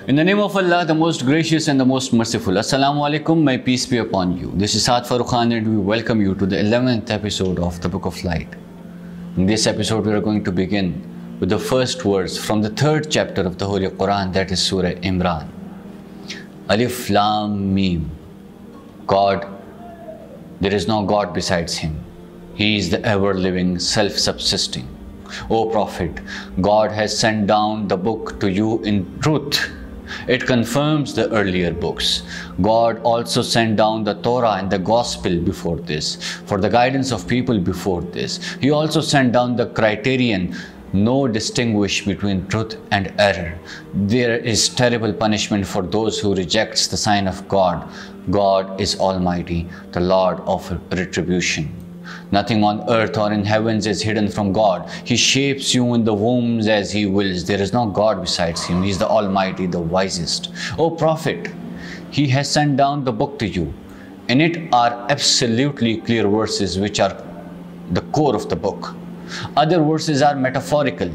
In the name of Allah, the most gracious and the most merciful. Assalamu alaikum, may peace be upon you. This is Saad Farooq Khan and we welcome you to the 11th episode of the Book of Light. In this episode, we are going to begin with the first verse from the 3rd chapter of the Holy Quran, that is Surah Imran. Alif Lam Mim. God, there is no God besides Him. He is the ever-living, self-subsisting. O Prophet, God has sent down the book to you in truth. It confirms the earlier books. God also sent down the Torah and the Gospel before this, for the guidance of people before this. He also sent down the criterion, no distinguish between truth and error. There is terrible punishment for those who rejects the sign of God. God is Almighty, the Lord of retribution. Nothing on earth or in heavens is hidden from God. He shapes you in the wombs as He wills. There is no God besides Him. He is the Almighty, the wisest. O Prophet, He has sent down the book to you. In it are absolutely clear verses which are the core of the book. Other verses are metaphorical.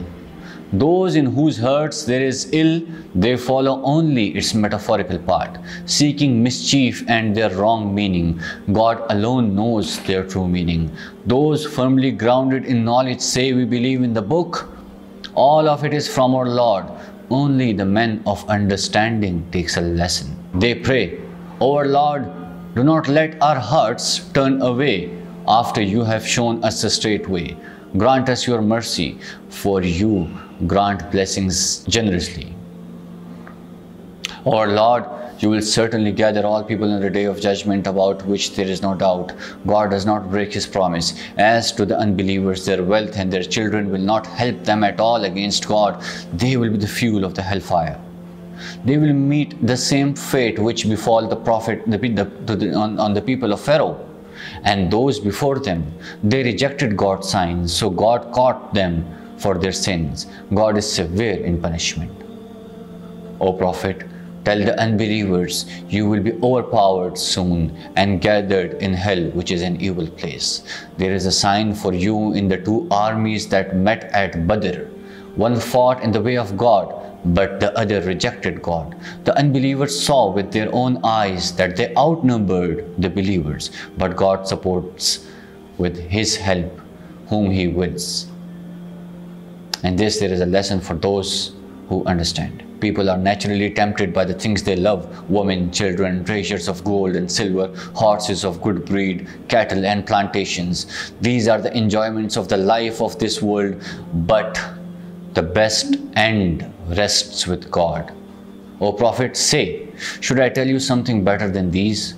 Those in whose hearts there is ill, they follow only its metaphorical part, seeking mischief and their wrong meaning. God alone knows their true meaning. Those firmly grounded in knowledge say, we believe in the book. All of it is from our Lord. Only the men of understanding takes a lesson. They pray, our Lord, do not let our hearts turn away after you have shown us the straight way. Grant us your mercy, for you grant blessings generously. Our Lord, you will certainly gather all people in the day of judgment, about which there is no doubt. God does not break His promise. As to the unbelievers, their wealth and their children will not help them at all against God. They will be the fuel of the hellfire. They will meet the same fate which befall the prophet on the people of Pharaoh and those before them. They rejected God's signs, so God caught them for their sins. God is severe in punishment. O Prophet, tell the unbelievers, you will be overpowered soon and gathered in hell, which is an evil place. There is a sign for you in the two armies that met at Badr. One fought in the way of God, but the other rejected God. The unbelievers saw with their own eyes that they outnumbered the believers, but God supports with His help whom He wills. And this, there is a lesson for those who understand. People are naturally tempted by the things they love: women, children, treasures of gold and silver, horses of good breed, cattle and plantations. These are the enjoyments of the life of this world, but the best end rests with God. O Prophet, say, should I tell you something better than these?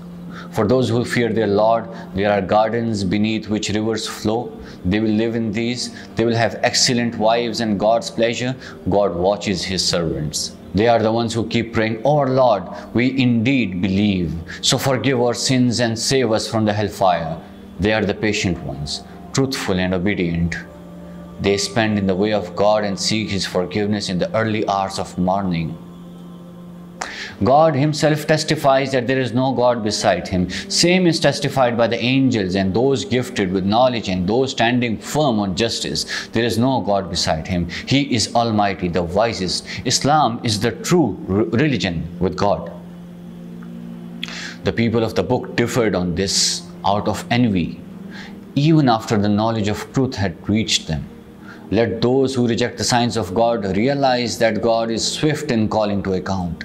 For those who fear their Lord, there are gardens beneath which rivers flow. They will live in these. They will have excellent wives and God's pleasure. God watches His servants. They are the ones who keep praying, our Lord, we indeed believe. So forgive our sins and save us from the hellfire. They are the patient ones, truthful and obedient. They spend in the way of God and seek His forgiveness in the early hours of morning. God Himself testifies that there is no God beside Him. Same is testified by the angels and those gifted with knowledge and those standing firm on justice. There is no God beside Him. He is Almighty, the wisest. Islam is the true religion with God. The people of the book differed on this out of envy, even after the knowledge of truth had reached them. Let those who reject the signs of God realize that God is swift in calling to account.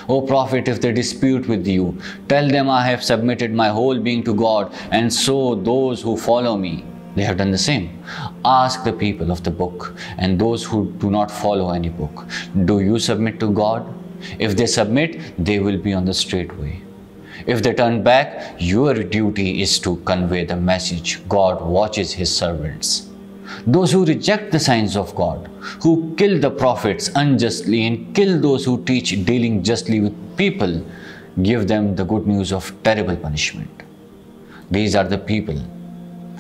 O Prophet, if they dispute with you, tell them I have submitted my whole being to God, and so those who follow me, they have done the same. Ask the people of the book and those who do not follow any book, do you submit to God? If they submit, they will be on the straight way. If they turn back, your duty is to convey the message. God watches His servants. Those who reject the signs of God, who kill the prophets unjustly and kill those who teach dealing justly with people, give them the good news of terrible punishment. These are the people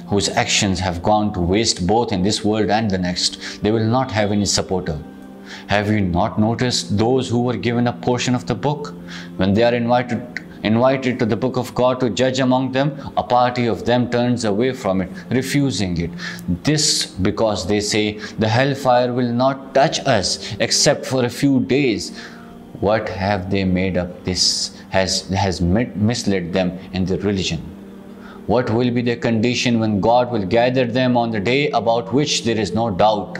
whose actions have gone to waste both in this world and the next. They will not have any supporter. Have you not noticed those who were given a portion of the book? When they are invited to the book of God to judge among them, a party of them turns away from it, refusing it. This because they say, the hellfire will not touch us except for a few days. What have they made up? This has misled them in their religion. What will be their condition when God will gather them on the day about which there is no doubt?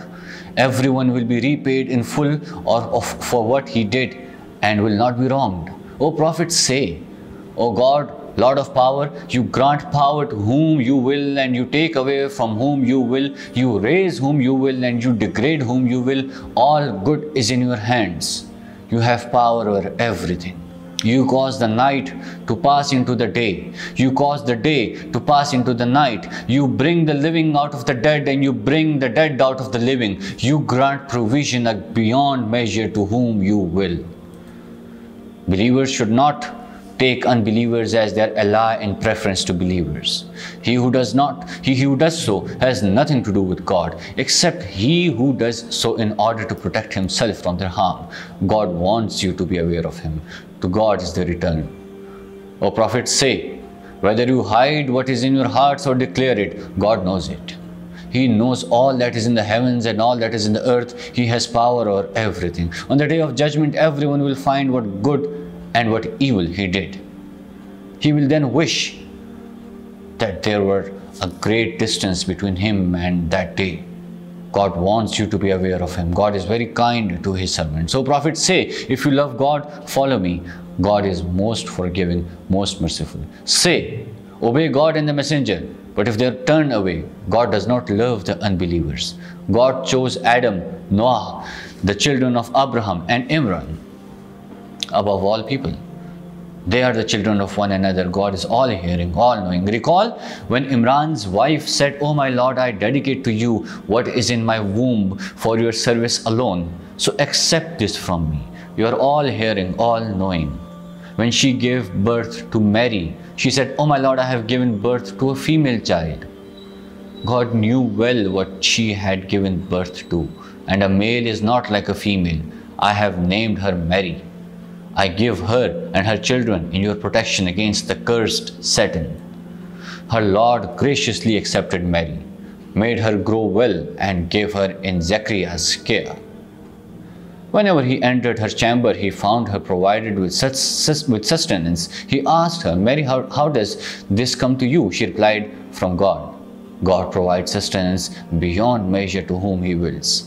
Everyone will be repaid in full for what he did and will not be wronged. O prophets, say, O God, Lord of power, you grant power to whom you will and you take away from whom you will. You raise whom you will and you degrade whom you will. All good is in your hands. You have power over everything. You cause the night to pass into the day. You cause the day to pass into the night. You bring the living out of the dead and you bring the dead out of the living. You grant provision beyond measure to whom you will. Believers should not take unbelievers as their ally in preference to believers. He who does so has nothing to do with God, except he who does so in order to protect himself from their harm. God wants you to be aware of him. To God is the return. O prophets, say, whether you hide what is in your hearts or declare it, God knows it. He knows all that is in the heavens and all that is in the earth. He has power over everything. On the day of judgment, everyone will find what good and what evil he did. He will then wish that there were a great distance between him and that day. God wants you to be aware of him. God is very kind to his servants. So prophets, say, if you love God, follow me. God is most forgiving, most merciful. Say, obey God and the messenger. But if they turn away, God does not love the unbelievers. God chose Adam, Noah, the children of Abraham and Imran above all people. They are the children of one another. God is all hearing, all knowing. Recall when Imran's wife said, "O my Lord, I dedicate to you what is in my womb for your service alone. So accept this from me. You are all hearing, all knowing." When she gave birth to Mary, she said, "O my Lord, I have given birth to a female child." God knew well what she had given birth to, and a male is not like a female. I have named her Mary. I give her and her children in your protection against the cursed Satan. Her Lord graciously accepted Mary, made her grow well, and gave her in Zechariah's care. Whenever he entered her chamber, he found her provided with sustenance. He asked her, "Mary, how does this come to you?" She replied, "From God. God provides sustenance beyond measure to whom he wills."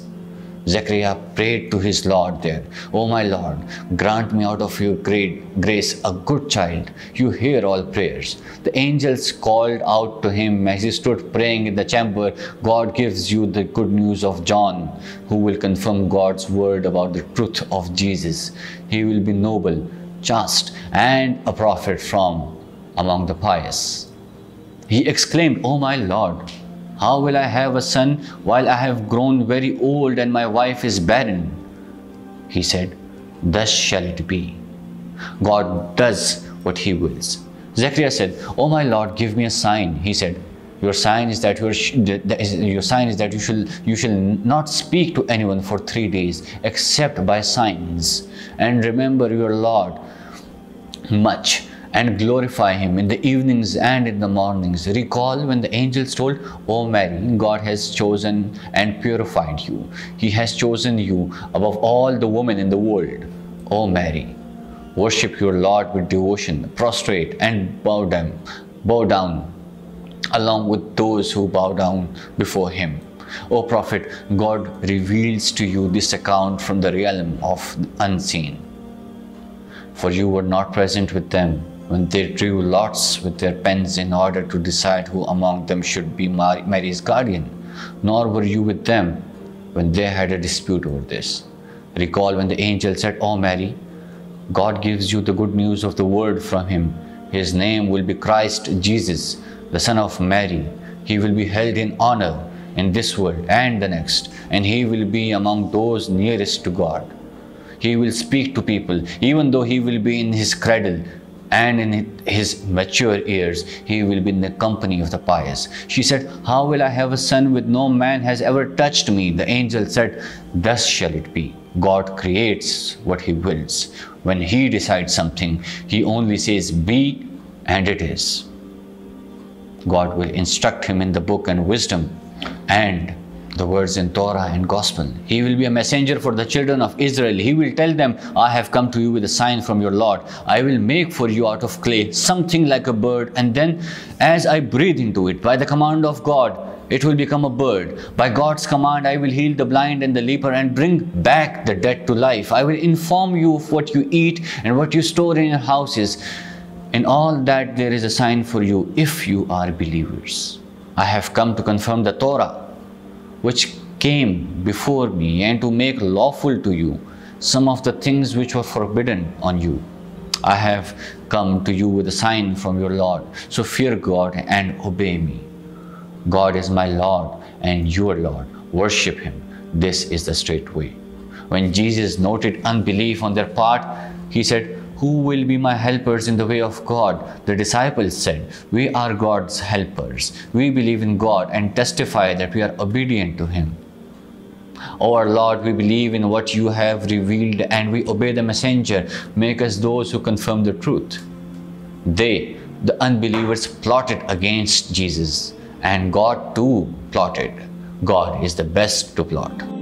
Zechariah prayed to his Lord there, "O my Lord, grant me out of your great grace a good child. You hear all prayers." The angels called out to him as he stood praying in the chamber, "God gives you the good news of John, who will confirm God's word about the truth of Jesus. He will be noble, just, and a prophet from among the pious." He exclaimed, "O my Lord, how will I have a son while I have grown very old and my wife is barren?" He said, "Thus shall it be. God does what he wills." Zechariah said, "O my Lord, give me a sign." He said, "Your sign is that you shall not speak to anyone for 3 days except by signs, and remember your Lord much, and glorify him in the evenings and in the mornings." Recall when the angels told, "O Mary, God has chosen and purified you. He has chosen you above all the women in the world." O Mary, worship your Lord with devotion, prostrate and bow down along with those who bow down before him. O prophet, God reveals to you this account from the realm of the unseen. For you were not present with them when they drew lots with their pens in order to decide who among them should be Mary's guardian, nor were you with them when they had a dispute over this. Recall when the angel said, "O Mary, God gives you the good news of the word from him. His name will be Christ Jesus, the Son of Mary. He will be held in honor in this world and the next, and he will be among those nearest to God. He will speak to people, even though he will be in his cradle, and in his mature years, he will be in the company of the pious." She said, "How will I have a son with no man has ever touched me?" The angel said, "Thus shall it be. God creates what he wills. When he decides something, he only says, 'Be,' and it is." God will instruct him in the book and wisdom and the words in Torah and Gospel. He will be a messenger for the children of Israel. He will tell them, I have come to you with a sign from your Lord. I will make for you out of clay something like a bird, and then as I breathe into it, by the command of God, it will become a bird. By God's command, I will heal the blind and the leper and bring back the dead to life. I will inform you of what you eat and what you store in your houses. In all that there is a sign for you if you are believers. I have come to confirm the Torah, which came before me, and to make lawful to you some of the things which were forbidden on you. I have come to you with a sign from your Lord. So fear God and obey me. God is my Lord and your Lord. Worship Him. This is the straight way. When Jesus noted unbelief on their part, He said, who will be my helpers in the way of God? The disciples said, we are God's helpers. We believe in God and testify that we are obedient to Him. O our Lord, we believe in what you have revealed and we obey the messenger. Make us those who confirm the truth. They, the unbelievers, plotted against Jesus, and God too plotted. God is the best to plot.